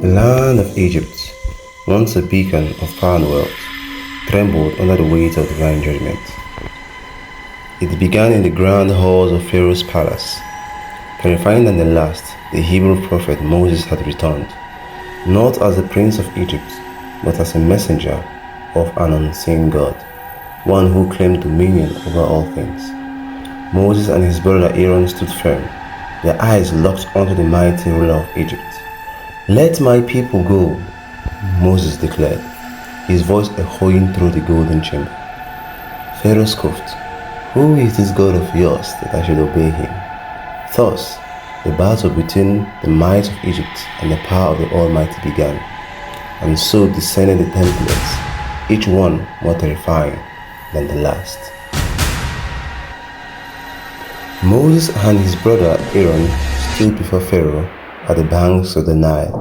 The land of Egypt, once a beacon of power and wealth, trembled under the weight of divine judgment. It began in the grand halls of Pharaoh's palace. Terrifying than the last, the Hebrew prophet Moses had returned, not as the prince of Egypt, but as a messenger of an unseen God, one who claimed dominion over all things. Moses and his brother Aaron stood firm, their eyes locked onto the mighty ruler of Egypt. "Let my people go," Moses declared, his voice echoing through the golden chamber. Pharaoh scoffed, "Who is this God of yours that I should obey him?" Thus, the battle between the might of Egypt and the power of the Almighty began, and so descended the 10 plagues, each one more terrifying than the last. Moses and his brother Aaron stood before Pharaoh at the banks of the Nile.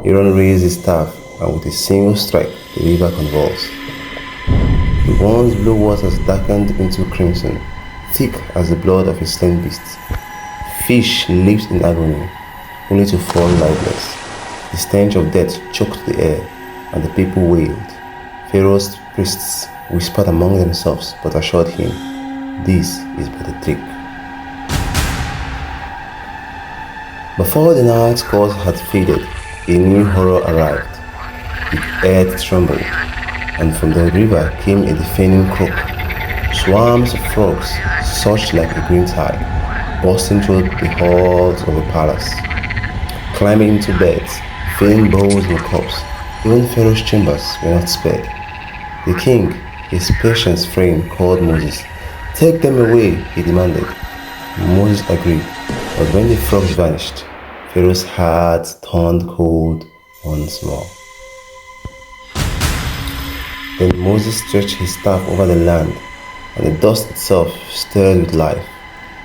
Aaron raised his staff, and with a single strike the river convulsed. The once blue waters darkened into crimson, thick as the blood of a slain beast. Fish leaped in agony, only to fall lifeless. The stench of death choked the air, and the people wailed. Pharaoh's priests whispered among themselves, but assured him, "This is but a trick." Before the night's cause had faded, a new horror arrived. The earth trembled, and from the river came a deafening croak. Swarms of frogs surged like a green tide, bursting through the halls of the palace, climbing into beds, filling bowls and cups. Even Pharaoh's chambers were not spared. The king, his patience fraying, called Moses. "Take them away," he demanded. Moses agreed, but when the frogs vanished, Pharaoh's heart turned cold once more. Then Moses stretched his staff over the land, and the dust itself stirred with life.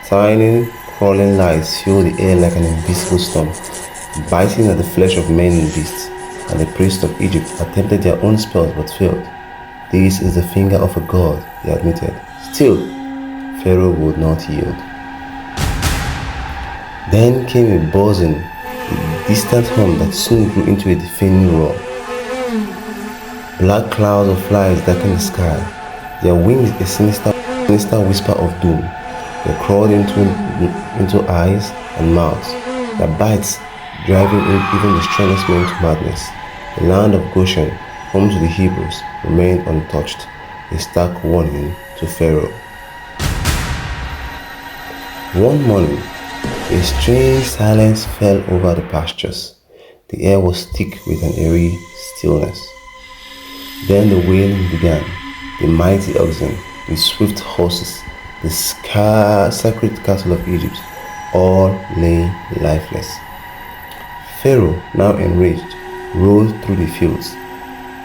Tiny, crawling lice filled the air like an invisible storm, biting at the flesh of men and beasts, and the priests of Egypt attempted their own spells but failed. "This is the finger of a god," he admitted. Still, Pharaoh would not yield. Then came a buzzing, a distant hum that soon grew into a deafening roar. Black clouds of flies darkened the sky, their wings a sinister whisper of doom. They crawled into eyes and mouths, their bites driving even the strongest men to madness. The land of Goshen, home to the Hebrews, remained untouched, a stark warning to Pharaoh. One morning, a strange silence fell over the pastures. The air was thick with an eerie stillness. Then the wailing began. The mighty oxen, the swift horses, the sacred cattle of Egypt, all lay lifeless. Pharaoh, now enraged, rode through the fields,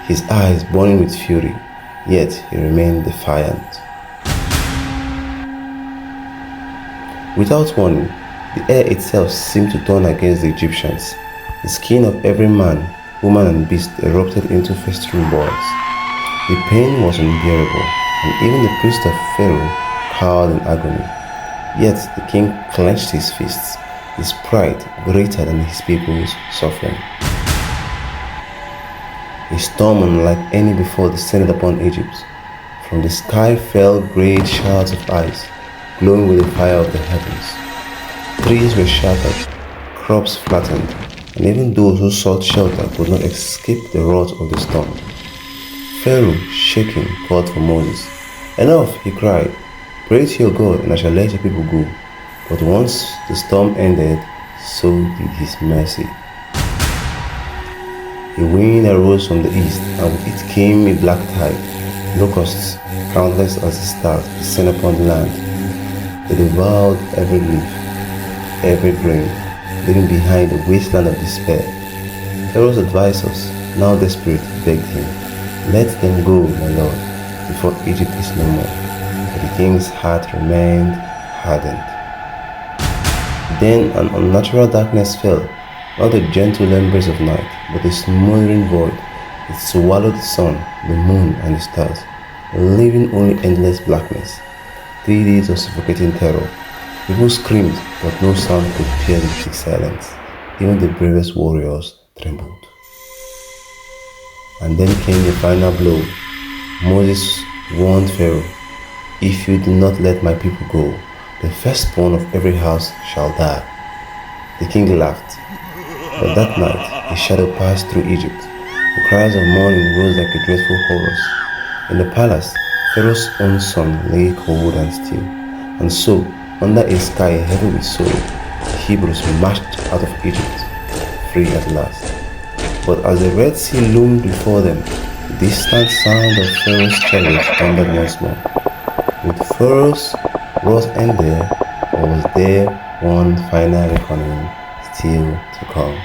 his eyes burning with fury, yet he remained defiant. Without warning, the air itself seemed to turn against the Egyptians. The skin of every man, woman and beast erupted into festering boils. The pain was unbearable, and even the priest of Pharaoh cowered in agony. Yet the king clenched his fists, his pride greater than his people's suffering. A storm unlike any before descended upon Egypt. From the sky fell great shards of ice, glowing with the fire of the heavens. Trees were shattered, crops flattened, and even those who sought shelter could not escape the wrath of the storm. Pharaoh, shaking, called for Moses. "Enough," he cried. "Pray to your God, and I shall let your people go." But once the storm ended, so did his mercy. A wind arose from the east, and with it came a black tide. Locusts, countless as the stars, descended upon the land. They devoured every leaf, every grain, leaving behind a wasteland of despair. Pharaoh's advisors, now desperate, begged him, "Let them go, my lord, before Egypt is no more." But the king's heart remained hardened. Then an unnatural darkness fell, not a gentle embrace of night, but a smoldering void. It swallowed the sun, the moon, and the stars, leaving only endless blackness. 3 days of suffocating terror. People screamed, but no sound could pierce the thick silence. Even the bravest warriors trembled. And then came the final blow. Moses warned Pharaoh, "If you do not let my people go, the firstborn of every house shall die." The king laughed. But that night a shadow passed through Egypt. The cries of mourning rose like a dreadful chorus. In the palace, Pharaoh's own son lay cold and still. And so, under a sky heavy with sorrow, the Hebrews marched out of Egypt, free at last. But as the Red Sea loomed before them, the distant sound of Pharaoh's chariot thundered once more. Would Pharaoh's wrath end there, or was there one final reckoning still to come?